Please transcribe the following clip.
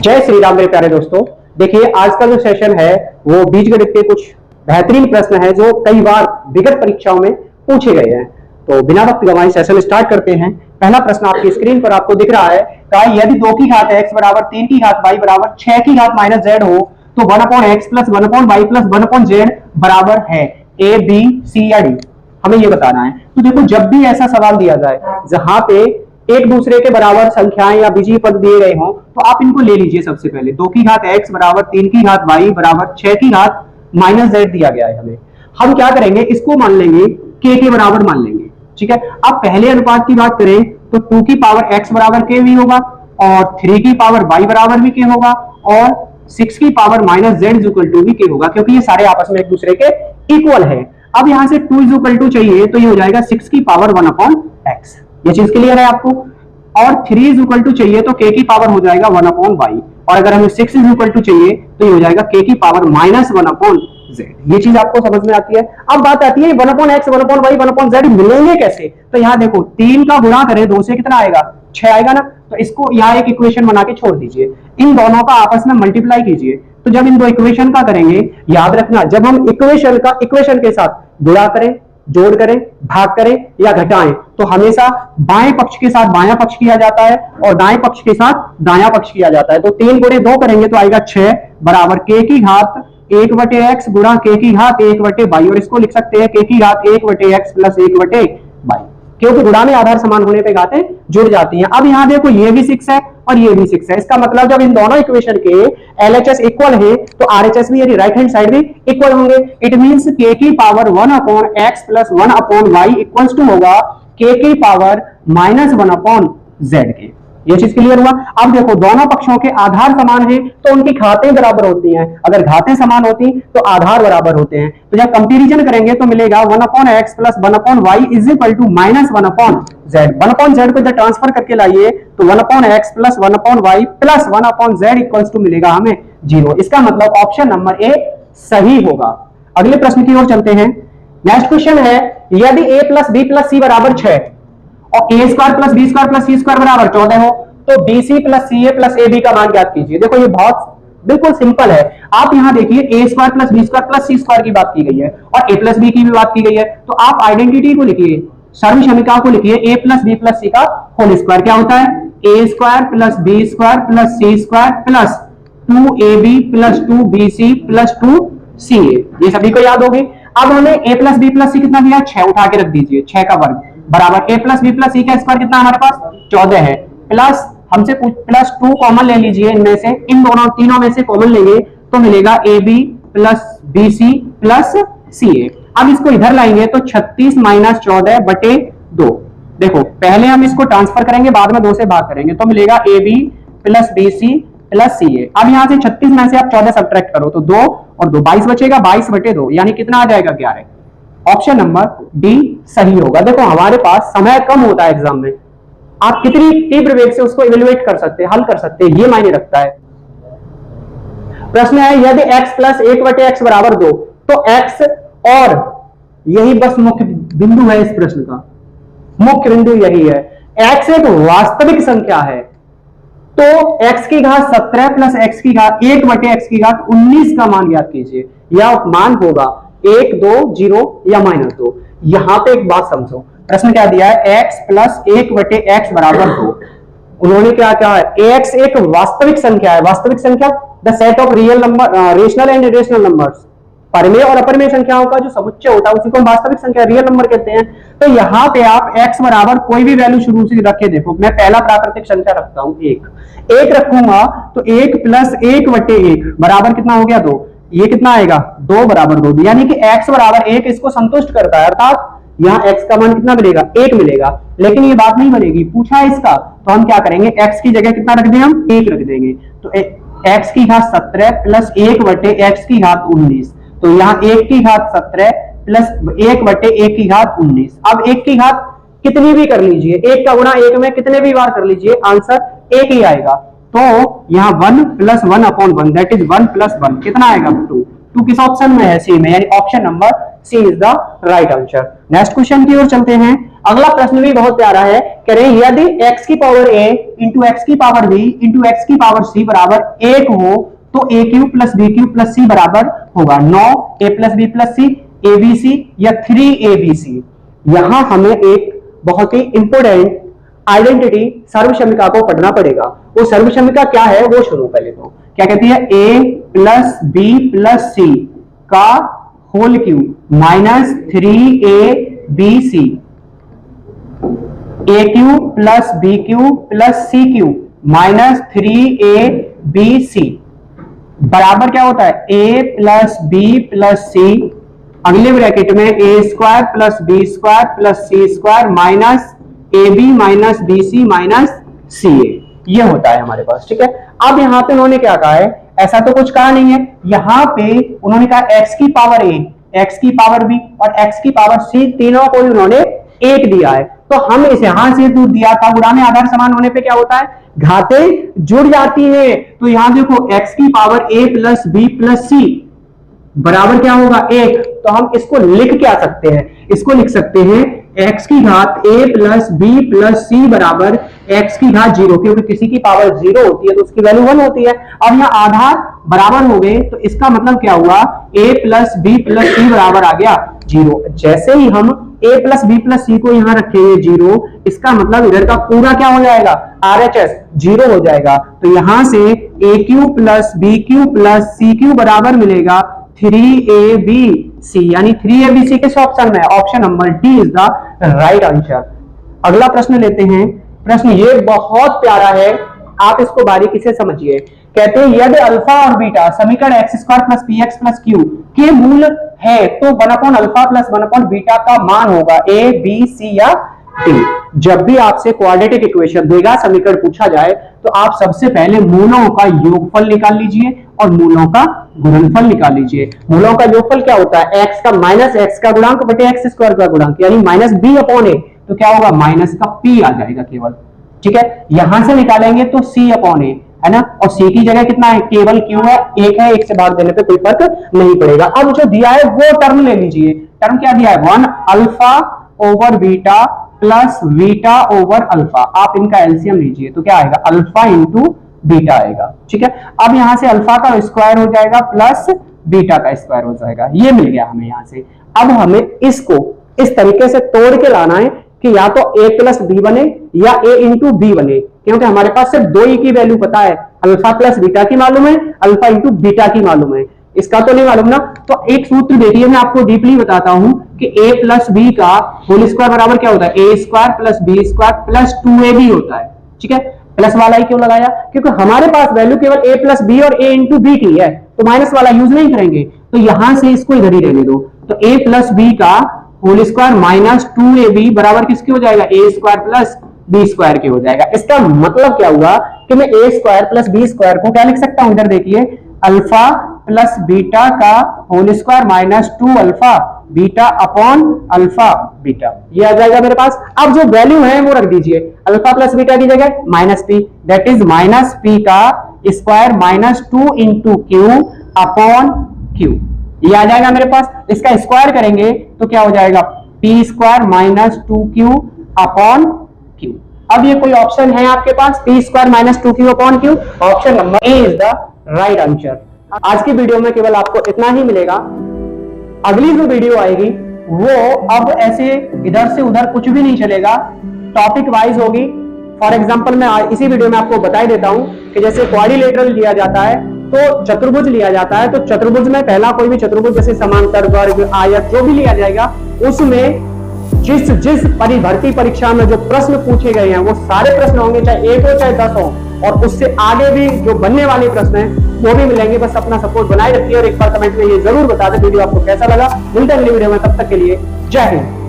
जय श्री राम मेरे प्यारे दोस्तों। देखिए आज का जो सेशन है वो बीजगणित के कुछ बेहतरीन प्रश्न है जो कई बार विगत परीक्षाओं में पूछे गए हैं। तो बिना वक्त गंवाए सेशन स्टार्ट करते हैं। पहला प्रश्न आपकी स्क्रीन पर आपको दिख रहा है कि यदि 2 की घात x बराबर 3 की घात y बराबर 6 की घात माइनस z हो तो 1/x plus 1/y plus 1/z बराबर है a b c या d। हमें ये बताना है। तो देखो जब भी ऐसा सवाल दिया जाए जहां पे एक दूसरे के बराबर संख्याएं या बीजीय पद दिए गए हों तो आप इनको ले लीजिए। सबसे पहले 2 की घात x बराबर 3 की घात y बराबर 6 की घात माइनस z दिया गया है हमें। हम क्या करेंगे, इसको मान लेंगे k के बराबर मान लेंगे। ठीक है, अब पहले अनुपात की बात करें तो 2 की पावर x बराबर k भी होगा और 3 की पावर y बराबर भी k होगा और 6 की power minus z equal to भी k होगा, क्योंकि ये सारे आपस में एक दूसरे के इक्वल है। अब यहां से 2 इक्वल टू चाहिए तो ये हो जाएगा 6 की पावर 1/x। ये चीज क्लियर है आपको। और 3 इज इक्वल टू चाहिए तो k की पावर हो जाएगा 1/y और अगर हमें 6 इज इक्वल टू चाहिए तो ये हो जाएगा k की पावर माइनस 1/z। ये चीज आपको समझ में आती है। अब बात आती है 1/x 1/y 1/z मिलेंगे कैसे। तो यहाँ देखो 3 का गुणा करें 2 से कितना आएगा, 6 आएगा ना। तो इसको यहाँ एक इक्वेशन बना के छोड़ दीजिए, इन दोनों का आपस में मल्टीप्लाई कीजिए। तो जब इन दो इक्वेशन का करेंगे, याद रखना जब हम इक्वेशन के साथ गुणा करें, जोड़ करें, भाग करें या घटाएं तो हमेशा बाएं पक्ष के साथ बायां पक्ष किया जाता है और दाएं पक्ष के साथ दायां पक्ष किया जाता है। तो 3 गुणे 2 करेंगे तो आएगा 6 बराबर k की घात 1/x गुणा k की घात 1/y और इसको लिख सकते हैं k की घात 1/x प्लस 1/y, क्योंकि गुणा में आधार समान होने पे घातें जुड़ जाती हैं। अब यहाँ देखो ये भी 6 है और ये भी 6 है। इसका मतलब जब इन दोनों इक्वेशन के LHS इक्वल है तो RHS भी यानी राइट हैंड साइड भी इक्वल होंगे। इट मींस k की power 1/x plus 1/y equals to होगा k की पावर माइनस 1/z के। ये चीज क्लियर हुआ। अब देखो दोनों पक्षों के आधार समान है तो उनकी घातें बराबर होती हैं। अगर घातें समान होती तो आधार बराबर होते हैं। तो जब कंपैरिजन करेंगे तो मिलेगा 1/x plus 1/y is equal to minus 1/z। 1/z को जब ट्रांसफर करके लाइए तो 1/x plus 1/y plus 1/z equals to मिलेगा हमें 0। इसका मतलब ऑप्शन नंबर ए सही होगा। अगले प्रश्न की ओर चलते हैं। नेक्स्ट क्वेश्चन है यदि a plus b plus c बराबर 6 और a square plus b square plus c square बराबर 14 हो तो bc plus ca plus ab का मान ज्ञात कीजिए। देखो ये बहुत बिल्कुल सिंपल है। आप यहां देखिए a square plus b square plus c square की बात की गई है और a प्लस b की भी बात की गई है। तो आप आइडेंटिटी को लिखिए, सर्वसमीकरण को लिखिए a plus b plus c का होल स्क्वायर क्या होता है a square plus b square plus c square plus 2ab plus 2bc plus 2ca। ये सभी को याद होगी। अब हमें a plus b plus c कितना दिया, 6 उठा के रख दीजिए, 6 का वर्ग बराबर a plus b plus c का स्क्वायर कितना हमारे पास 14 है प्लस हमसे प्लस 2 कॉमन ले लीजिए, इनमें से इन दोनों तीनों में से कॉमन लेंगे तो मिलेगा ab plus bc plus ca। अब इसको इधर लाएंगे तो 36 माइनस 14/2। देखो पहले हम इसको ट्रांसफर करेंगे बाद में 2 से भाग करेंगे तो मिलेगा ab plus bc plus ca। अब यहां से 36 में से आप 14 सब्ट्रैक्ट करो तो 2 और 2 22 बचेगा, 22/2 यानी कितना आ जाएगा 11। ऑप्शन नंबर डी सही होगा। देखो हमारे पास समय कम होता है एग्जाम में, आप कितनी तीव्र वेग से उसको इवेल्युएट कर सकते हैं, हल कर सकते हैं, ये मायने रखता है। प्रश्न है यदि x प्लस 1/x बराबर 2 तो x और यही बस मुख्य बिंदु है इस प्रश्न का, मुख्य बिंदु यही है। x एक वास्तविक संख्या है तो x की घात 17 प्लस x की घात 1/x की घात 19 का मान ज्ञात कीजिए। यह मान होगा 1 2 0 या -2। यहां पे एक बात समझो, प्रश्न क्या दिया है x प्लस 1/x बराबर 2। उन्होंने क्या कहा है ax एक वास्तविक संख्या है। वास्तविक संख्या the set of real number rational and irrational numbers, परमेय और अपरमेय संख्याओं का जो समुच्चय होता है उसी को हम वास्तविक संख्या रियल नंबर कहते हैं। तो यहाँ पे आप x बराबर कोई भी वैल्यू शुरू से रखे, देखो मैं पहला प्राकृतिक संख्या रखता हूं 1 रखूंगा तो 1 प्लस 1/1 बराबर कितना हो गया 2। ये कितना आएगा 2 बराबर 2, यानी कि x बराबर 1 इसको संतुष्ट करता है, अर्थात यहाँ x का मान कितना मिलेगा 1 मिलेगा। लेकिन ये बात नहीं बनेगी, पूछा है इसका तो हम क्या करेंगे x की जगह कितना रख दें, हम 1 रख देंगे। तो x की घात 17 प्लस 1/x की घात 19, तो यहाँ 1 की घात 17 प्लस 1/1 की घात 19। अब 1 की घात कितनी भी कर लीजिए, 1 का गुणा 1 में कितने भी बार कर लीजिए आंसर 1 ही आएगा। तो यहाँ 1 प्लस 1/1 दैट इज 1 प्लस 1 कितना आएगा 2 किस ऑप्शन में है सी में, यानी option number C is the right answer. Next question की ओर चलते हैं। अगला प्रश्न भी बहुत प्यारा है, कह रहे हैं यदि x की पावर a इंटू एक्स की पावर b इंटू एक्स की पावर c बराबर 1 हो तो a cube plus b cube plus c बराबर होगा 9 a plus b plus c abc या 3abc। यहां हमें एक बहुत ही इंपोर्टेंट आइडेंटिटी सर्वसम्मिका को पढ़ना पड़ेगा। वो सर्वसम्मिका क्या है वो सुनो पहले। तो क्या कहती है, a plus b plus c का whole cube minus 3abc, a cube plus b cube plus c cube minus 3abc बराबर क्या होता है, a plus b plus c, अगले ब्रैकेट में a square plus b square plus c square minus ab minus bc minus ca, ये होता है हमारे पास। ठीक है, अब यहां पे उन्होंने क्या कहा है, ऐसा तो कुछ कहा नहीं है, यहां पे उन्होंने कहा x की पावर a, x की पावर b और x की पावर c तीनों को उन्होंने 1 दिया है। तो हम इसे यहां से दूर दिया था, गुणा में आधार समान होने पे क्या होता है, घातें जुड़ जाती है। तो यहां देखो x की power a plus b plus c बराबर क्या होगा 1। तो हम इसको लिख क्या सकते हैं, इसको लिख सकते हैं x की घात a plus b plus c बराबर x की घात 0, क्योंकि किसी की पावर 0 होती है तो उसकी वैल्यू 1 होती है। अब यहाँ आधार बराबर हो गए तो इसका मतलब क्या हुआ, a plus b plus c बराबर आ गया 0। जैसे ही हम a plus b plus c को यहाँ रखेंगे 0, इसका मतलब इधर का पूरा क्या हो जाएगा, RHS 0 हो जाएगा। तो यहां से a cube plus b cube plus c cube बराबर मिलेगा 3abc, यानी 3abc किस ऑप्शन में, option number D is the right answer. अगला प्रश्न लेते हैं। प्रश्न ये बहुत प्यारा है, आप इसको बारीकी से समझिए। कहते हैं यदि अल्फा और बीटा समीकरण x square plus P x plus Q के मूल है तो 1 अल्फा प्लस 1 बीटा का मान होगा ए बी सी या डी। जब भी आपसे क्वाड्रेटिक इक्वेशन देगा, समीकरण पूछा जाए, तो आप सबसे पहले मूलों का योगफल निकाल लीजिए और मूलों का गुणनफल निकाल लीजिए। मूलों का योगफल क्या होता है, x का माइनस एक्स का गुणांक बटे एक्स स्क्वायर का गुणांक, यानी माइनस बी अपॉन ए। तो क्या होगा, माइनस का p आ जाएगा केवल। ठीक है, यहां से निकालेंगे तो c अपॉन ए है ना, और c की जगह कितना है, केवल q है, 1 है, 1 से भाग देने पे कोई फर्क नहीं पड़ेगा। अब जो दिया है वो टर्म ले लीजिए। टर्म क्या दिया है, 1 alpha over beta plus beta over alpha. आप इनका एलसीएम लीजिए तो क्या आएगा, अल्फा इंटू बीटा आएगा। ठीक है, अब यहां से अल्फा का स्क्वायर हो जाएगा प्लस बीटा का स्क्वायर हो जाएगा, ये मिल गया हमें यहां से। अब हमें इसको इस तरीके से तोड़ के लाना है कि या तो a प्लस बी बने या a इंटू बी बने, क्योंकि हमारे पास सिर्फ 2 ही की वैल्यू पता है, अल्फा प्लस बीटा की मालूम है, अल्फा इंटू बीटा की मालूम है, इसका तो नहीं मालूम ना। तो एक सूत्र देखिए, मैं आपको डीपली बताता हूं कि a प्लस बी का होल स्क्वायर बराबर क्या होता है, a square plus B square plus 2ab होता है। ठीक है, प्लस वाला ही क्यों लगाया, क्योंकि हमारे पास वैल्यू केवल a प्लस बी और a इंटू बी की है, तो माइनस वाला यूज नहीं करेंगे, तो यहां से इसको इधर ही रहने दो। तो a प्लस बी का होल स्क्वायर माइनस 2ab बराबर किसके हो जाएगा, a square plus B square के हो जाएगा। इसका मतलब क्या हुआ कि मैं a square plus B square को क्या लिख सकता हूं, इधर देखिए, अल्फा प्लस बीटा का whole square minus 2 alpha beta upon alpha beta, ये आ जाएगा मेरे पास। अब जो वैल्यू है वो रख दीजिए, अल्फा प्लस बीटा की जगह minus P, that is minus P का square minus 2 into Q upon Q, ये आ जाएगा मेरे पास। इसका स्क्वायर करेंगे तो क्या हो जाएगा, P square minus 2q upon Q. अब ये कोई ऑप्शन है आपके पास, P square minus 2q upon Q, option number A is the right answer. आज की वीडियो में केवल आपको इतना ही मिलेगा। अगली जो वीडियो आएगी वो अब ऐसे इधर से उधर कुछ भी नहीं चलेगा, टॉपिक वाइज होगी। फॉर एग्जांपल मैं इसी वीडियो में आपको बता देता हूं कि जैसे क्वाड्रिलेटरल लिया जाता है तो चतुर्भुज लिया जाता है, तो चतुर्भुज में पहला कोई भी चतुर्भुज जैसे समांतर, वर्ग, आयत जो भी लिया जाएगा, उसमें जिस परिभर्ती परीक्षा में जो प्रश्न पूछे गए हैं वो सारे प्रश्न होंगे, चाहे 1 हो चाहे 10 हो, और उससे आगे भी जो बनने वाले प्रश्न हैं वो भी मिलेंगे। बस अपना सपोर्ट बनाए रखिए और एक बार कमेंट में ये जरूर बता दें वीडियो आपको कैसा लगा। मिलते हैं अगली वीडियो में, तब तक के लिए जय हिंद।